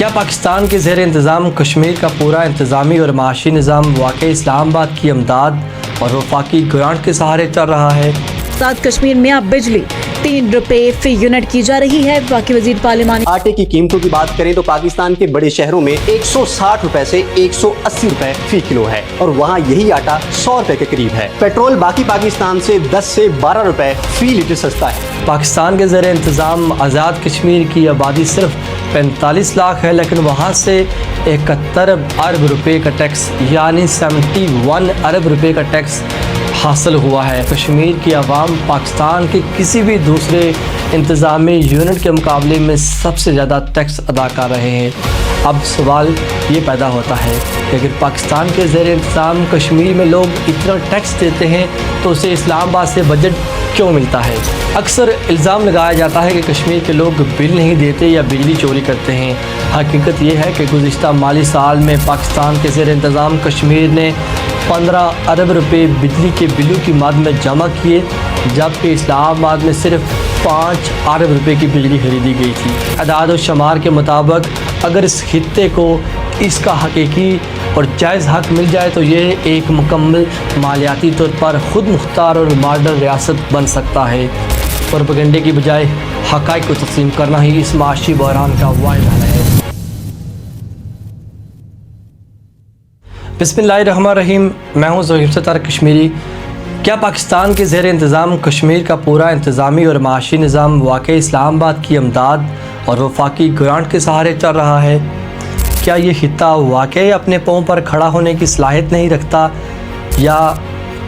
क्या पाकिस्तान के ज़ेर इंतज़ाम कश्मीर का पूरा इंतज़ामी और माशी निज़ाम वाकई इस्लामाबाद की अमदाद और वफाकी ग्रांट के सहारे चल रहा है? आज़ाद कश्मीर में अब बिजली 3 रुपए फी यूनिट की जा रही है। वफाकी वज़ीर पार्लिमानी आटे की कीमतों की बात करें तो पाकिस्तान के बड़े शहरों में 160 रुपए से 180 रुपए फी किलो है और वहाँ यही आटा 100 रुपए के करीब है। पेट्रोल बाकी पाकिस्तान से 10 से 12 रुपए फी लीटर सस्ता है। पाकिस्तान के ज़ेर इंतज़ाम आज़ाद कश्मीर की आबादी सिर्फ 45 लाख है, लेकिन वहाँ से 71 अरब रुपए का टैक्स यानी 71 अरब रुपए का टैक्स हासिल हुआ है। कश्मीर की आवाम पाकिस्तान के किसी भी दूसरे इंतज़ामी यूनिट के मुकाबले में सबसे ज़्यादा टैक्स अदा कर रहे हैं। अब सवाल ये पैदा होता है कि अगर पाकिस्तान के ज़ेर इंतज़ाम कश्मीर में लोग इतना टैक्स देते हैं तो उसे इस्लामाबाद से बजट क्यों मिलता है? अक्सर इल्ज़ाम लगाया जाता है कि कश्मीर के लोग बिल नहीं देते या बिजली चोरी करते हैं। हकीकत ये है कि गुज़िश्ता माली साल में पाकिस्तान के ज़ेर इंतज़ाम कश्मीर ने 15 अरब रुपए बिजली के बिलों की मद में जमा किए, जबकि इस्लामाबाद में सिर्फ 5 अरब रुपए की बिजली खरीदी गई थी। अदाद व शुमार के मुताबिक अगर इस खित्ते को इसका हकीकी और जायज़ हक मिल जाए तो ये एक मुकम्मल मालियाती तौर पर ख़ुद मुख्तार और मॉडर्न रियासत बन सकता है। प्रोपेगेंडे की बजाय हक़ाइक़ को तस्लीम करना ही इस माशी बहरान का वाहिद हल है। बिस्मिल्लाहिर्रहमानिर्रहीम, मैं हूँ ज़ोहैब सत्तार कश्मीरी। क्या पाकिस्तान के ज़ेर इंतज़ाम कश्मीर का पूरा इंतज़ामी और माशी निज़ाम वाकई इस्लामाबाद की अमदाद और वफाकी ग्रांट के सहारे चल रहा है? क्या ये खित्ता वाकई अपने पाँव पर खड़ा होने की सलाहियत नहीं रखता, या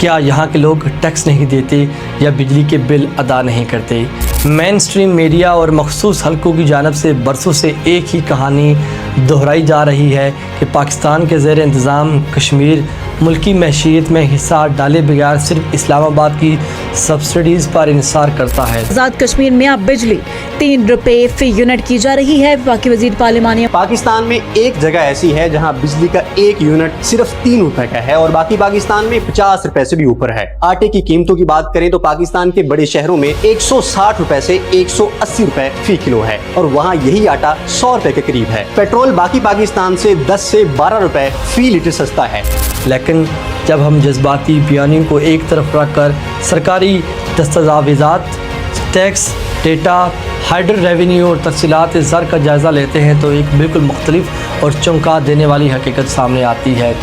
क्या यहाँ के लोग टैक्स नहीं देते या बिजली के बिल अदा नहीं करते? मेन स्ट्रीम मीडिया और मखसूस हलकों की जानिब से बरसों से एक ही कहानी दोहराई जा रही है कि पाकिस्तान के ज़ेर इंतज़ाम कश्मीर मुल्की मैशियत में हिस्सा डाले बगैर सिर्फ इस्लामाबाद की सब्सिडीज़ पर इंसार करता है। आज़ाद कश्मीर में अब बिजली 3 रुपए फी यूनिट की जा रही है। वफाकी वज़ीर पार्लिमानी पाकिस्तान में एक जगह ऐसी है जहां बिजली का एक यूनिट सिर्फ 3 रुपए का है और बाकी पाकिस्तान में 50 रुपए से भी ऊपर है। आटे की कीमतों की बात करें तो पाकिस्तान के बड़े शहरों में 160 रुपए से 180 रुपए फी किलो है और वहाँ यही आटा 100 रुपए के करीब है। पेट्रोल बाकी पाकिस्तान से 10 से 12 रुपए फी लीटर सस्ता है। लेकिन जब हम जज्बाती बयानियों को एक तरफ रखकर सरकारी दस्तावेज़ात, टैक्स डेटा, हाइडर रेवेन्यू और तफसीलात ज़र का जायज़ा लेते हैं तो एक बिल्कुल मुख्तलिफ और चौंका देने वाली हकीकत सामने आती है।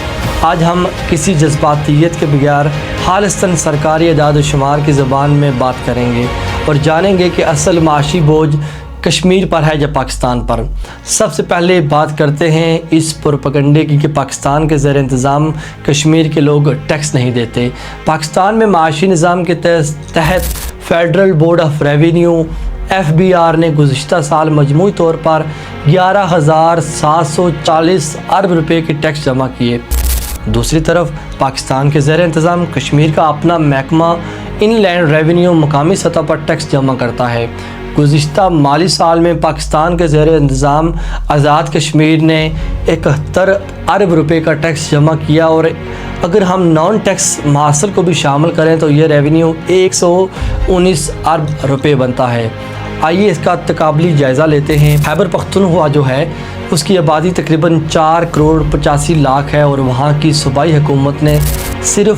आज हम किसी जज्बातियत के बगैर खालिस्तन सरकारी अदाद शुमार की ज़बान में बात करेंगे और जानेंगे कि असल माशी बोझ कश्मीर पर है या पाकिस्तान पर। सबसे पहले बात करते हैं इस प्रोपेगेंडे की कि पाकिस्तान के ज़ेर इंतज़ाम कश्मीर के लोग टैक्स नहीं देते। पाकिस्तान में माशी निज़ाम के तहत federal board of revenue FBR ने गुज़िश्ता साल मजमूई तौर पर 11,740 अरब रुपए के टैक्स जमा किए। दूसरी तरफ पाकिस्तान के ज़ेर इंतज़ाम कश्मीर का अपना महकमा इनलैंड रेवेन्यू मुकामी सतह पर टैक्स जमा करता है। गुज़िश्ता माली साल में पाकिस्तान के ज़ेर इंतज़ाम आज़ाद कश्मीर ने 71 अरब रुपए का टैक्स जमा किया और अगर हम नॉन टैक्स महासल को भी शामिल करें तो ये रेवेन्यू 119 अरब रुपए बनता है। आइए इसका तकाबली जायज़ा लेते हैं। खैबर पख्तूनख्वा जो है उसकी आबादी तकरीबन 4 करोड़ 85 लाख है और वहाँ की सूबाई हुकूमत ने सिर्फ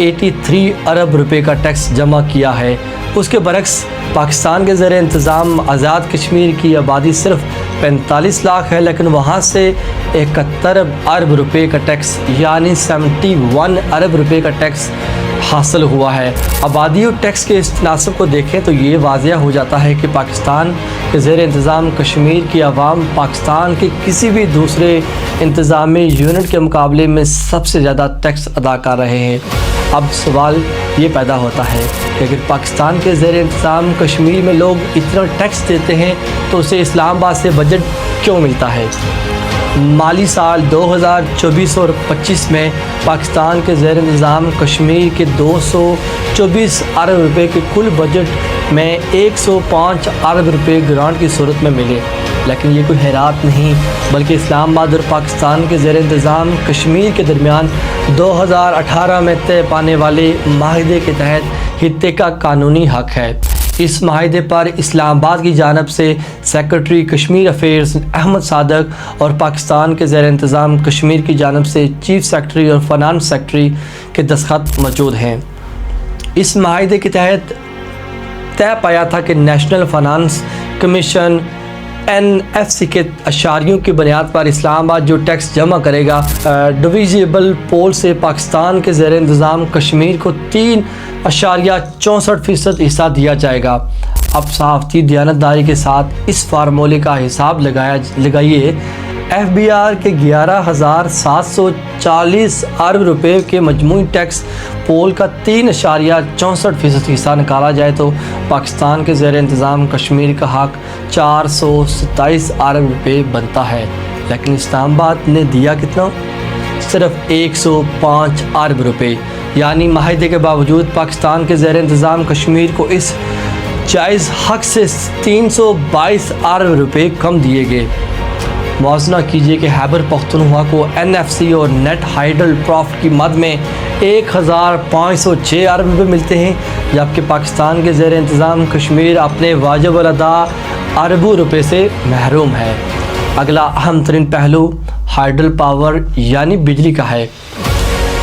83 अरब रुपए का टैक्स जमा किया है। उसके बरक्स पाकिस्तान के ज़ेर इंतज़ाम आज़ाद कश्मीर की आबादी सिर्फ 45 लाख है, लेकिन वहाँ से 71 अरब रुपए का टैक्स यानी 71 अरब रुपए का टैक्स हासिल हुआ है। आबादी और टैक्स के इस तनासब को देखें तो ये वाज़िया हो जाता है कि पाकिस्तान के ज़ेर इंतज़ाम कश्मीर की आवाम पाकिस्तान के किसी भी दूसरे इंतज़ामी यूनिट के मुकाबले में सबसे ज़्यादा टैक्स अदा कर रहे हैं। अब सवाल ये पैदा होता है कि अगर पाकिस्तान के ज़ेर इंतज़ाम कश्मीर में लोग इतना टैक्स देते हैं तो उसे इस्लामाबाद से बजट क्यों मिलता है? माली साल 2024 और 25 में पाकिस्तान के ज़ेर इंतज़ाम कश्मीर के 224 अरब रुपए के कुल बजट में 105 अरब रुपए ग्रांट की सूरत में मिले। लेकिन ये कोई हैरात नहीं बल्कि इस्लामाबाद और पाकिस्तान के ज़ेर इंतज़ाम कश्मीर के दरमियान 2018 में तय पाने वाले माहिदे के तहत हित्ते का कानूनी हक है। इस माहिदे पर इस्लामाबाद की जानब से सेक्रेटरी कश्मीर अफेयर्स अहमद सादक और पाकिस्तान के ज़ेर इंतज़ाम कश्मीर की जानब से चीफ सेक्रेटरी और फाइनेंस सेक्रेटरी के दस्तखत मौजूद हैं। इस माहिदे के तहत तय पाया था कि नेशनल फाइनेंस कमीशन NFC के अशारियों की बुनियाद पर इस्लामाबाद जो टैक्स जमा करेगा डिविजिबल पोल से पाकिस्तान के ज़ेर इंतज़ाम कश्मीर को 3.64% हिस्सा दिया जाएगा। अब सहाफ़ती दयानतदारी के साथ इस फार्मूले का हिसाब लगाइए। FBR के 11,740 अरब रुपए के मजमूई टैक्स पोल का 3.64% हिस्सा निकाला जाए तो पाकिस्तान के ज़ेर इंतज़ाम कश्मीर का हक़ 427 अरब रुपए बनता है। लेकिन इस्लामाबाद ने दिया कितना? सिर्फ 105 अरब रुपए। यानी माहिदे के बावजूद पाकिस्तान के ज़ेर इंतज़ाम कश्मीर को इस जायज़ हक़ से 322 अरब रुपए कम दिए गए। मुआवजा कीजिए कि खैबर पख्तूनख्वा को NFC और नेट हाइडल प्रॉफिट की मद में 1506 अरब रुपये मिलते हैं, जबकि पाकिस्तान के ज़ेर इंतज़ाम कश्मीर अपने वाजिब अदा अरबों रुपये से महरूम है। अगला अहम तरीन पहलू हाइडल पावर यानी बिजली का है।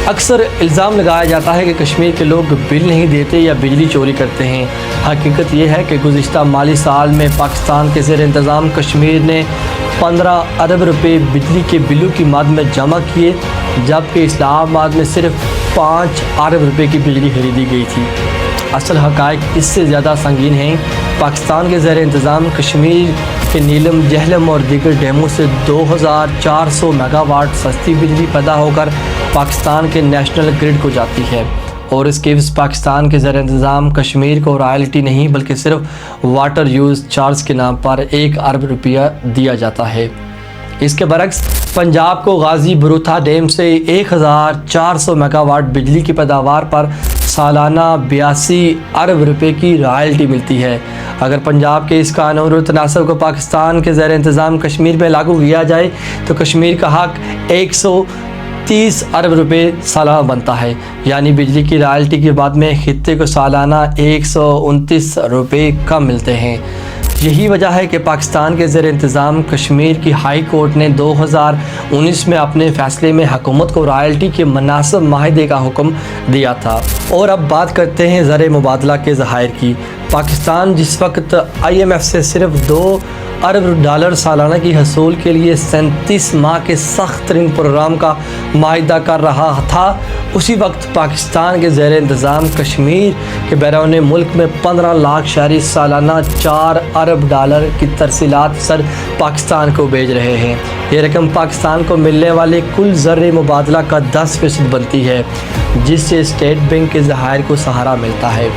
अक्सर इल्ज़ाम लगाया जाता है कि कश्मीर के लोग बिल नहीं देते या बिजली चोरी करते हैं। हकीकत यह है कि गुज़िश्ता माली साल में पाकिस्तान के ज़ेर इंतज़ाम कश्मीर ने 15 अरब रुपए बिजली के बिलों की मद में जमा किए, जबकि इस्लामाबाद में सिर्फ 5 अरब रुपए की बिजली खरीदी गई थी। असल हक़ाइक़ इससे ज़्यादा संगीन हैं। पाकिस्तान के ज़ेर इंतज़ाम कश्मीर के नीलम, जहलम और दीगर डैमों से 2400 मेगावाट सस्ती बिजली पैदा होकर पाकिस्तान के नेशनल ग्रिड को जाती है, और इसके पाकिस्तान के ज़ेर इंतज़ाम कश्मीर को रॉयल्टी नहीं बल्कि सिर्फ वाटर यूज़ चार्ज के नाम पर 1 अरब रुपया दिया जाता है। इसके बरक्स पंजाब को गाजी बरूथा डैम से 1400 मेगावाट बिजली की पैदावार पर सालाना 82 अरब रुपए की रॉयल्टी मिलती है। अगर पंजाब के इस कानून और तनासब को पाकिस्तान के ज़ेर इंतज़ाम कश्मीर में लागू किया जाए तो कश्मीर का हक़ 130 अरब रुपए सालाना बनता है। यानी बिजली की रॉयल्टी के बाद में खित्ते को सालाना 129 रुपए कम मिलते हैं। यही वजह है कि पाकिस्तान के ज़ेर इंतज़ाम कश्मीर की हाई कोर्ट ने 2019 में अपने फ़ैसले में हुकूमत को रॉयल्टी के मुनासिब माहिदे का हुक्म दिया था। और अब बात करते हैं ज़र मुबादला के ज़खायर की। पाकिस्तान जिस वक्त IMF से सिर्फ 2 अरब डॉलर सालाना की हसूल के लिए 37 माह के सख्त तरीन प्रोग्राम का माहिदा कर रहा था, उसी वक्त पाकिस्तान के ज़ेर इंतज़ाम कश्मीर के बैरून मुल्क में 15 लाख शहरी सालाना 4 अरब डॉलर की तरसीलात सर पाकिस्तान को भेज रहे हैं। ये रकम पाकिस्तान को मिलने वाले कुल ज़र मुबादला का 10% बनती है, जिससे स्टेट बैंक के ज़खायर को सहारा मिलता है।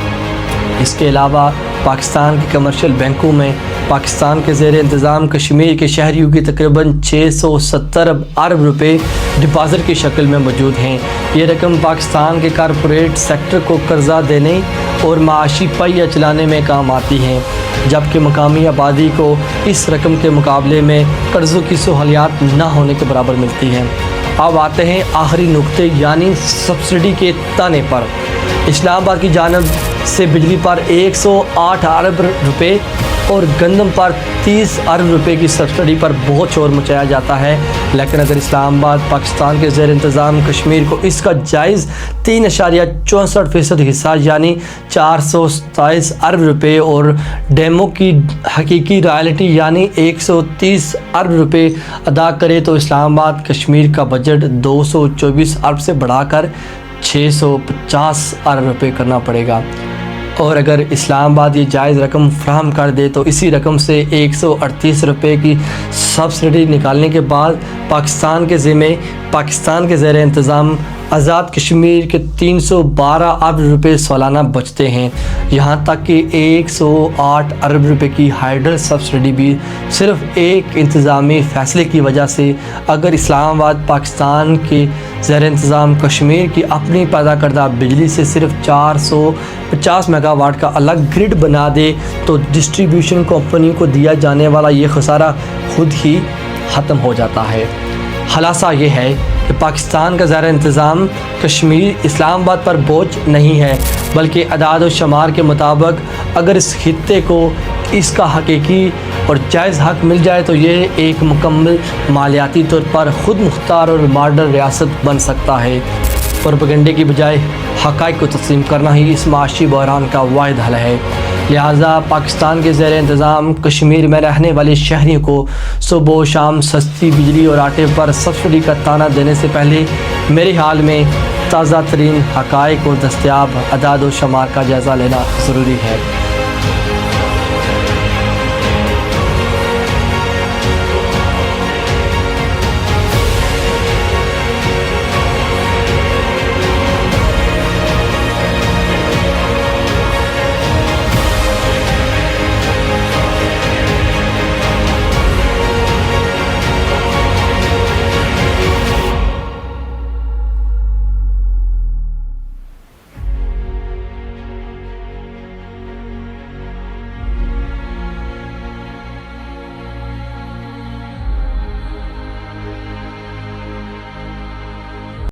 इसके अलावा पाकिस्तान के कमर्शियल बैंकों में पाकिस्तान के ज़ेर इंतज़ाम कश्मीर के शहरियों की तकरीबन 670 अरब रुपए डिपॉज़िट की शक्ल में मौजूद हैं। ये रकम पाकिस्तान के कॉरपोरेट सेक्टर को कर्जा देने और माशी पहिया चलाने में काम आती हैं, जबकि मकामी आबादी को इस रकम के मुकाबले में कर्ज़ों की सहूलियात न होने के बराबर मिलती हैं। अब आते हैं आखिरी नुक्ते यानी सब्सिडी के ताने पर। इस्लामाबाद की जानब से बिजली पर 108 अरब रुपए और गंदम पर 30 अरब रुपए की सब्सिडी पर बहुत शोर मचाया जाता है, लेकिन अगर इस्लामाबाद पाकिस्तान के ज़ेर इंतज़ाम कश्मीर को इसका जायज़ 3.64% हिस्सा यानी 427 अरब रुपए और डेमो की हकीकी रॉयल्टी यानी 130 अरब रुपए अदा करे तो इस्लामाबाद कश्मीर का बजट 224 अरब से बढ़ाकर 650 अरब रुपए करना पड़ेगा। और अगर इस्लामाबाद ये जायज़ रकम फ्राहम कर दे तो इसी रकम से 138 रुपए की सब्सिडी निकालने के बाद पाकिस्तान के ज़ेर इंतज़ाम आज़ाद कश्मीर के 312 अरब रुपए सालाना बचते हैं। यहाँ तक कि 108 अरब रुपए की हाइडल सब्सिडी भी सिर्फ एक इंतज़ामी फ़ैसले की वजह से अगर इस्लामाबाद पाकिस्तान के ज़ेर इंतज़ाम कश्मीर की अपनी पैदा करदा बिजली से सिर्फ 450 मेगावाट का अलग ग्रिड बना दे तो डिस्ट्रीब्यूशन कंपनी को दिया जाने वाला ये खसारा खुद ही ख़त्म हो जाता है। खुलासा ये है कि पाकिस्तान का ज़ेर इंतज़ाम कश्मीर इस्लामाबाद पर बोझ नहीं है, बल्कि अदाद व शुमार के मुताबिक अगर इस खित्ते को इसका हकीकी और जायज़ हक मिल जाए तो ये एक मुकम्मल मालियाती तौर पर ख़ुद मुख्तार और मॉडर्न रियासत बन सकता है। प्रोपेगेंडे की बजाय हक़ाइक़ को तस्लीम करना ही इस माशी बहरान का वाहिद हल है। लिहाजा पाकिस्तान के ज़ेर इंतज़ाम कश्मीर में रहने वाले शहरियों को सुबह व शाम सस्ती बिजली और आटे पर सब्सिडी का ताना देने से पहले मेरे हाल में ताज़ा तरीन हक़ाइक़ और दस्तयाब अदाद व शुमार का जायज़ा लेना ज़रूरी है।